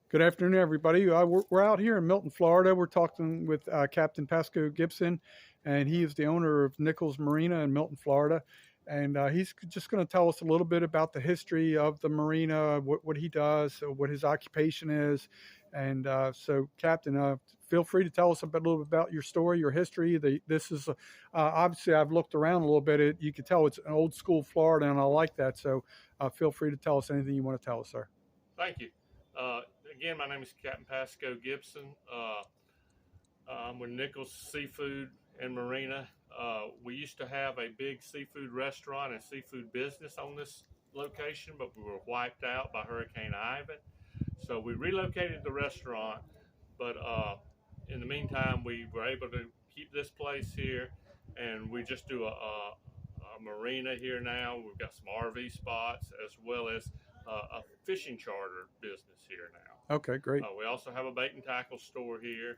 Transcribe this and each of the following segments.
Good afternoon, everybody. We're out here in Milton, Florida. We're talking with Captain Pasco Gibson, and he is the owner of Nichols Marina in Milton, Florida. And he's just going to tell us a little bit about the history of the marina, what he does, what his occupation is. And so, Captain, feel free to tell us a little bit about your story, your history. This is obviously, I've looked around a little bit. You can tell it's an old school Florida, and I like that. So feel free to tell us anything you want to tell us, sir. Thank you. Uh, Again, my name is Captain Pasco Gibson. I'm with Nichols Seafood and Marina. We used to have a big seafood restaurant and seafood business on this location, but we were wiped out by Hurricane Ivan. So we relocated the restaurant, but in the meantime, we were able to keep this place here, and we just do a marina here now. We've got some RV spots as well as a fishing charter business here now. Okay, great. We also have a bait and tackle store here.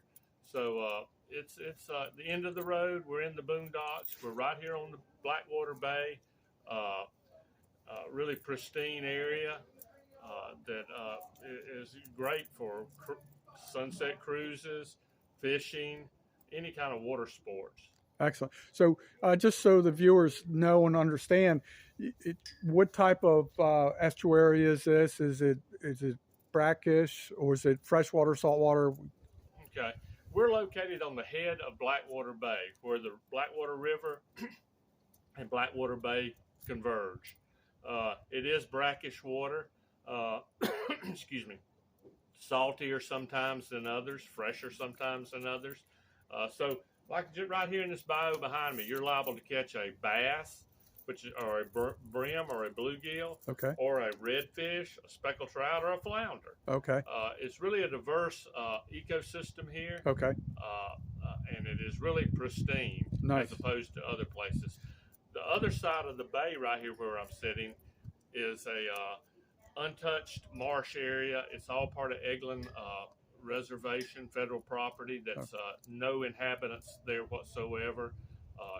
So it's the end of the road. We're in the boondocks. We're right here on the Blackwater Bay. Really pristine area that is great for sunset cruises, fishing, any kind of water sports. Excellent. So, just so the viewers know and understand, what type of estuary is this? Is it brackish or is it freshwater, saltwater? Okay, we're located on the head of Blackwater Bay, where the Blackwater River and Blackwater Bay converge. It is brackish water. Excuse me. Saltier sometimes than others, fresher sometimes than others. So, like right here in this bayou behind me, you're liable to catch a bass, or a brim or a bluegill, Okay. or a redfish, a speckled trout, or a flounder. Okay. It's really a diverse ecosystem here. Okay. And it is really pristine, Nice. as opposed to other places. The other side of the bay right here where I'm sitting is a untouched marsh area. It's all part of Eglin Reservation, federal property. That's no inhabitants there whatsoever.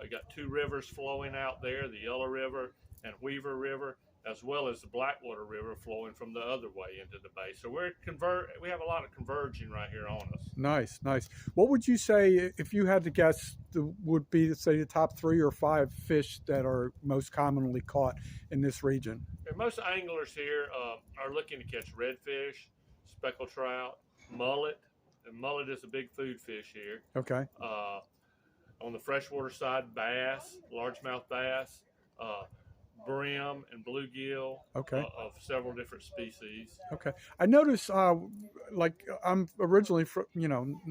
You got two rivers flowing out there, the Yellow River and Weaver River, as well as the Blackwater River flowing from the other way into the bay. So we have a lot of converging right here on us. Nice, nice. What would you say, if you had to guess, would be, say, the top 3 or 5 fish that are most commonly caught in this region? And most anglers here are looking to catch redfish, speckled trout, mullet. And mullet is a big food fish here. Okay. On the freshwater side, bass, largemouth bass, brim and bluegill. Okay. Of several different species. Okay. I noticed, like, I'm originally from,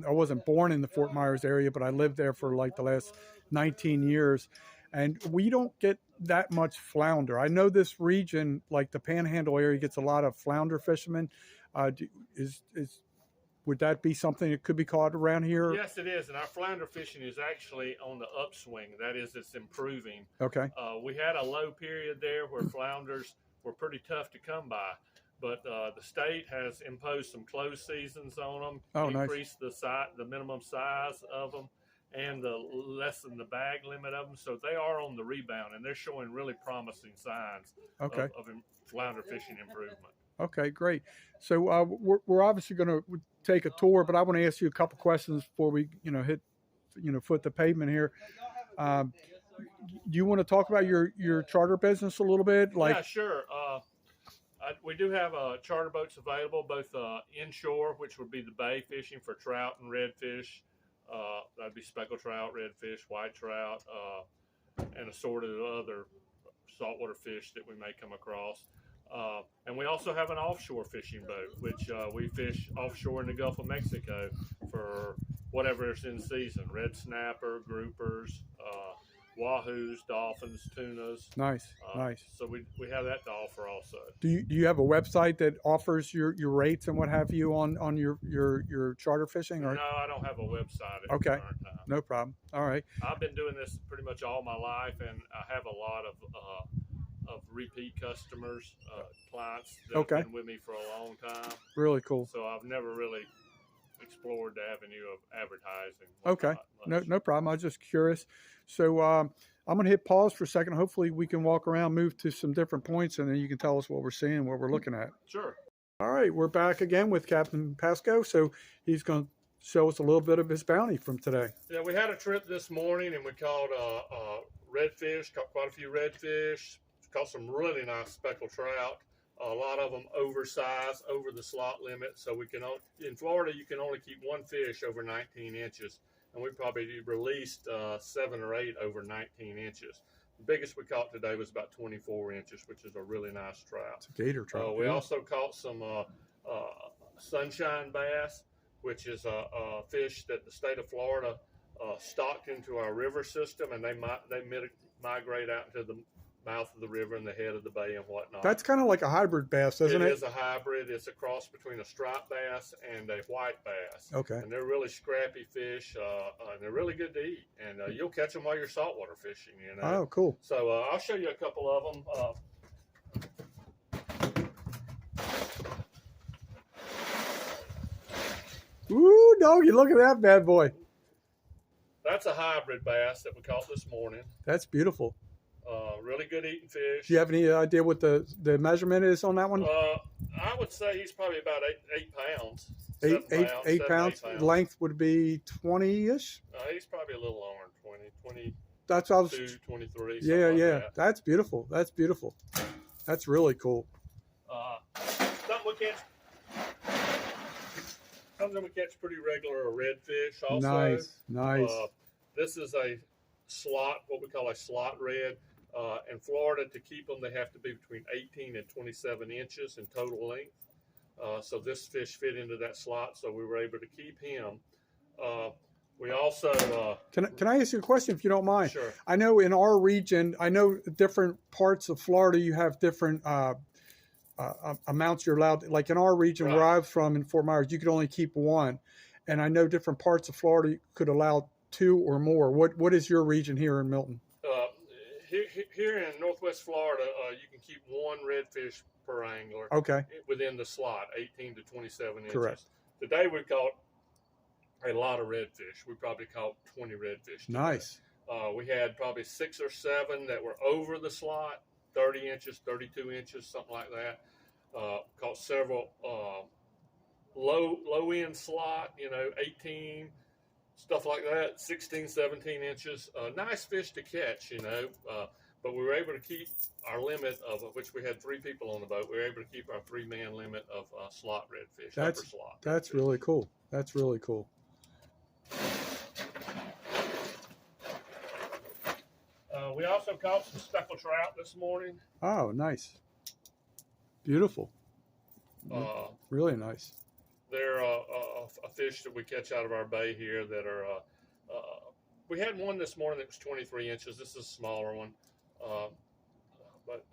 I wasn't born in the Fort Myers area, but I lived there for like the last 19 years. And we don't get that much flounder. I know this region, like the Panhandle area, gets a lot of flounder fishermen. Would that be something that could be caught around here? Yes, it is. And our flounder fishing is actually on the upswing. That is, it's improving. Okay. We had a low period there where flounders were pretty tough to come by. But the state has imposed some closed seasons on them, increased the minimum size of them, and lessen the bag limit of them. So they are on the rebound, and they're showing really promising signs of flounder fishing improvement. Okay, great. So we're obviously going to take a tour, but I want to ask you a couple questions before we, hit, foot the pavement here. Do you want to talk about your charter business a little bit? Yeah, sure. We do have charter boats available, both inshore, which would be the bay fishing for trout and redfish. That'd be speckled trout, redfish, white trout, and assorted other saltwater fish that we may come across. And we also have an offshore fishing boat, which we fish offshore in the Gulf of Mexico for whatever is in season: red snapper, groupers, wahoos, dolphins, tunas. Nice, nice. So we have that to offer also. Do you have a website that offers your rates and what have you on your charter fishing? Or? No, I don't have a website at the current time. No problem. All right. I've been doing this pretty much all my life, and I have a lot of repeat customers, clients that have been with me for a long time. Really cool. So I've never really explored the avenue of advertising. Okay. No problem. I was just curious. So I'm going to hit pause for a second. Hopefully we can walk around, move to some different points, and then you can tell us what we're seeing, what we're looking at. Sure. All right, we're back again with Captain Pasco. So he's going to show us a little bit of his bounty from today. Yeah, we had a trip this morning and we caught redfish, caught quite a few redfish, caught some really nice speckled trout. A lot of them oversized, over the slot limit. So we can in Florida you can only keep one fish over 19 inches, and we probably released 7 or 8 over 19 inches. The biggest we caught today was about 24 inches, which is a really nice trout. It's a gator trout. We also caught some sunshine bass, which is a fish that the state of Florida stocked into our river system, and they migrate out into the mouth of the river and the head of the bay and whatnot. That's kind of like a hybrid bass, isn't it? It is a hybrid. It's a cross between a striped bass and a white bass. Okay. And they're really scrappy fish, and they're really good to eat. And you'll catch them while you're saltwater fishing, you know. Oh, cool. So I'll show you a couple of them. Ooh, doggy, look at that bad boy. That's a hybrid bass that we caught this morning. That's beautiful. Really good eating fish. Do you have any idea what the measurement is on that one? I would say he's probably about 8 pounds. 8 pounds. Length would be 20-ish? He's probably a little longer than 20. That's what I was, 23. Yeah. That. That's beautiful. That's beautiful. That's really cool. Something we catch pretty regular are redfish also. Nice. This is a slot, what we call a slot red. In Florida, to keep them, they have to be between 18 and 27 inches in total length. So this fish fit into that slot, so we were able to keep him. We also... Can I ask you a question, if you don't mind? Sure. I know in our region, I know different parts of Florida, you have different amounts you're allowed. Like in our region, right, where I'm from in Fort Myers, you could only keep one. And I know different parts of Florida could allow 2 or more. What is your region here in Milton? Here in Northwest Florida, you can keep 1 redfish per angler. Okay. Within the slot, 18 to 27 inches. Correct. Today we caught a lot of redfish. We probably caught 20 redfish today. Nice. We had probably 6 or 7 that were over the slot, 30 inches, 32 inches, something like that. Caught several low end slot, 18, stuff like that, 16, 17 inches. Nice fish to catch, but we were able to keep our limit of which we had 3 people on the boat. We were able to keep our 3-man limit of slot redfish, upper slot. That's really cool. That's really cool. We also caught some speckled trout this morning. Oh, nice. Beautiful. Really nice. They're a fish that we catch out of our bay here that are, we had one this morning that was 23 inches. This is a smaller one. But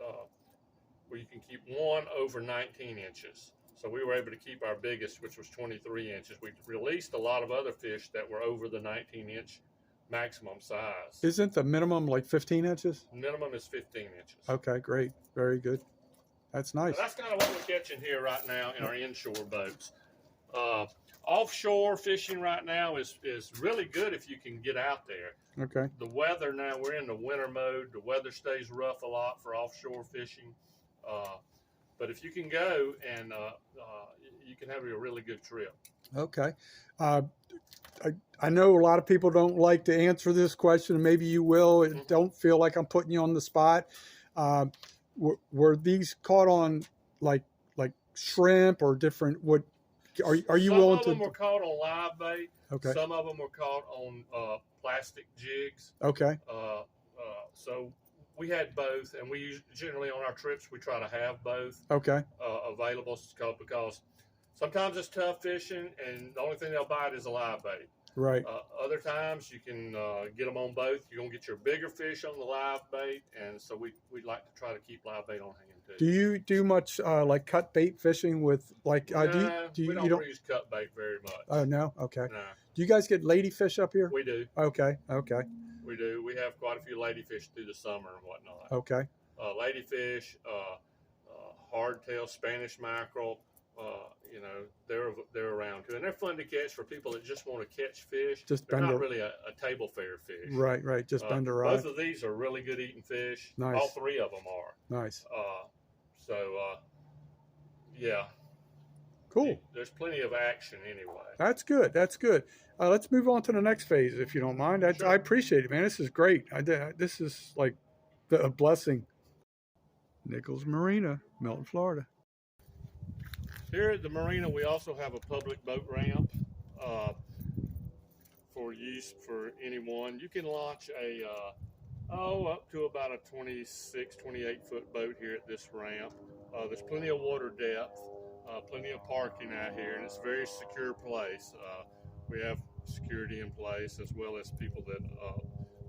where you can keep 1 over 19 inches. So we were able to keep our biggest, which was 23 inches. We released a lot of other fish that were over the 19-inch maximum size. Isn't the minimum like 15 inches? Minimum is 15 inches. Okay, great. Very good. That's nice. So that's kind of what we're catching here right now in our inshore boats. Offshore fishing right now is really good if you can get out there. Okay. The weather now, we're in the winter mode. The weather stays rough a lot for offshore fishing. But if you can go, and you can have a really good trip. Okay. I know a lot of people don't like to answer this question. Maybe you will. Mm-hmm. Don't feel like I'm putting you on the spot. Were these caught on like shrimp or different? What are you willing to? Some of them were caught on live bait. Okay. Some of them were caught on plastic jigs. Okay. So we had both, and we generally on our trips we try to have both. Okay. Available because sometimes it's tough fishing, and the only thing they'll bite is a live bait. Right. Other times you can get them on both. You're gonna get your bigger fish on the live bait, and so we like to try to keep live bait on hand too. Do you do much like cut bait fishing with like? No, we don't use cut bait very much. Oh no. Okay. No. Do you guys get ladyfish up here? We do. Okay. Okay. We do. We have quite a few ladyfish through the summer and whatnot. Okay. Ladyfish, hardtail, Spanish mackerel. They're around too, and they're fun to catch for people that just want to catch fish. They're not really a table fare fish. Right. Just bend a rod. Both of these are really good eating fish. Nice. All 3 of them are. Nice. Yeah. Cool. There's plenty of action anyway. That's good. That's good. Let's move on to the next phase, if you don't mind. Sure. I appreciate it, man. This is great. This is like a blessing. Nichols Marina, Milton, Florida. Here at the marina, we also have a public boat ramp for use for anyone. You can launch up to about a 26, 28-foot boat here at this ramp. There's plenty of water depth, plenty of parking out here, and it's a very secure place. We have security in place, as well as people that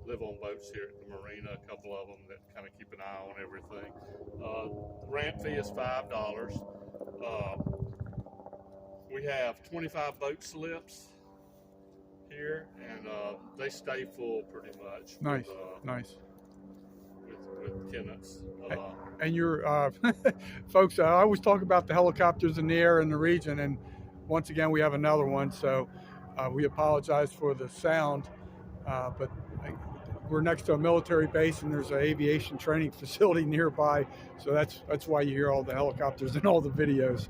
live on boats here at the marina, a couple of them that kind of keep an eye on everything. The ramp fee is $5. We have 25 boat slips here, and they stay full pretty much. Nice, nice. With tenants. And you're, folks, I always talk about the helicopters in the air in the region, and once again, we have another one, so we apologize for the sound, but we're next to a military base, and there's an aviation training facility nearby, so that's why you hear all the helicopters and all the videos.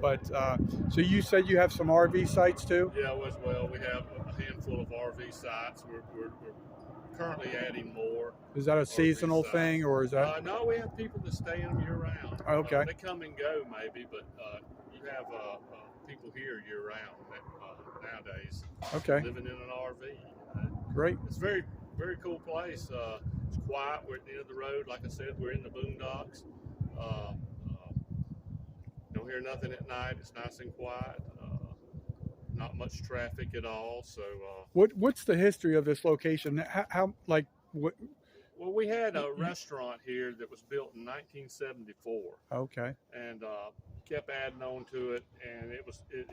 But so you said you have some RV sites too? Yeah, as well. We have a handful of RV sites. We're currently adding more. Is that a seasonal thing, or is that? No, we have people that stay in them year round. Okay. They come and go maybe, but you have people here year round nowadays. Okay. Living in an RV. Great. It's a very, very cool place. It's quiet. We're at the end of the road. Like I said, we're in the boondocks. Don't hear nothing at night. It's nice and quiet. Not much traffic at all. So what's the history of this location? How like what? Well, we had a restaurant here that was built in 1974. Okay. And kept adding on to it, and it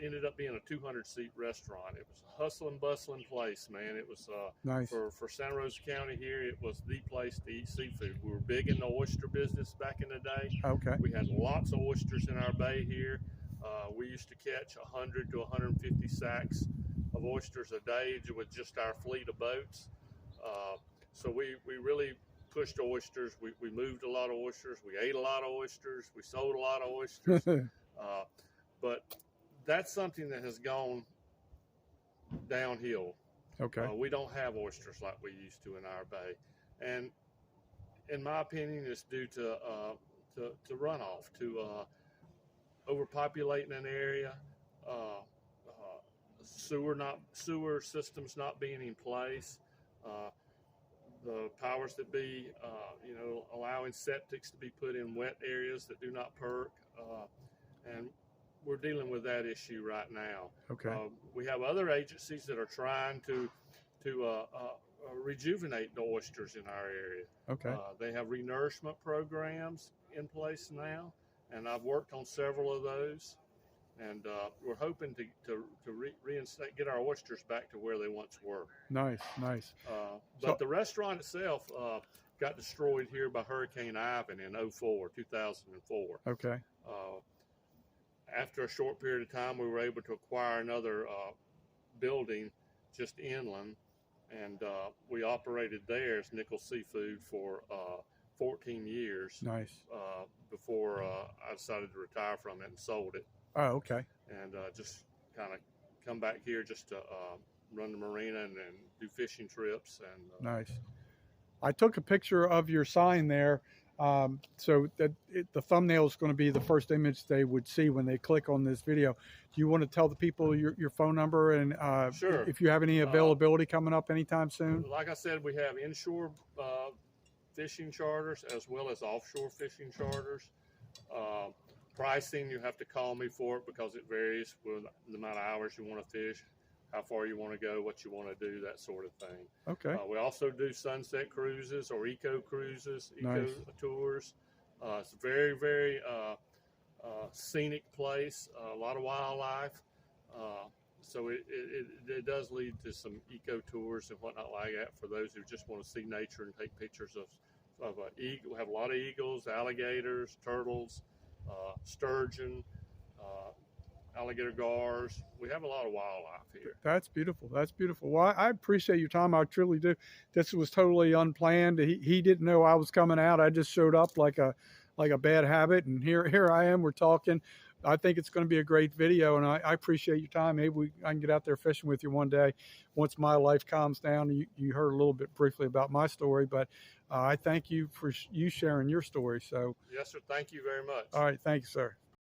ended up being a 200-seat restaurant. It was a hustle and bustling place, man. It was nice for Santa Rosa County here. It was the place to eat seafood. We were big in the oyster business back in the day. Okay. We had lots of oysters in our bay here. We used to catch 100 to 150 sacks of oysters a day with just our fleet of boats. So we really pushed oysters. We moved a lot of oysters. We ate a lot of oysters. We sold a lot of oysters. But that's something that has gone downhill. Okay. We don't have oysters like we used to in our bay, and in my opinion, it's due to runoff, to overpopulating an area, sewer systems not being in place. The powers that be, allowing septics to be put in wet areas that do not perk, and we're dealing with that issue right now. Okay. We have other agencies that are trying to rejuvenate the oysters in our area. Okay. They have renourishment programs in place now, and I've worked on several of those. And we're hoping to reinstate, get our oysters back to where they once were. Nice, nice. But the restaurant itself got destroyed here by Hurricane Ivan in 2004. Okay. After a short period of time, we were able to acquire another building just inland, and we operated there as Nichols Seafood for 14 years. Nice. Before I decided to retire from it and sold it. Oh, okay. And just kind of come back here just to run the marina and do fishing trips. And nice. I took a picture of your sign there, so that the thumbnail is going to be the first image they would see when they click on this video. Do you want to tell the people your phone number and sure. if you have any availability coming up anytime soon? Like I said, we have inshore fishing charters as well as offshore fishing charters. Pricing, you have to call me for it because it varies with the amount of hours you want to fish, how far you want to go, what you want to do, that sort of thing. Okay. We also do sunset cruises or eco cruises, eco tours. It's a very, very scenic place, a lot of wildlife. So it does lead to some eco tours and whatnot like that for those who just want to see nature and take pictures of eagle. We have a lot of eagles, alligators, turtles, sturgeon, alligator gars. We have a lot of wildlife here. That's beautiful. That's beautiful. Well, I appreciate your time. I truly do. This was totally unplanned. He didn't know I was coming out. I just showed up like a bad habit, and here I am. We're talking. I think it's going to be a great video, and I appreciate your time. Maybe I can get out there fishing with you one day once my life calms down. You heard a little bit briefly about my story, but I thank you for you sharing your story. So, Yes, sir. Thank you very much. all right, thank you, sir.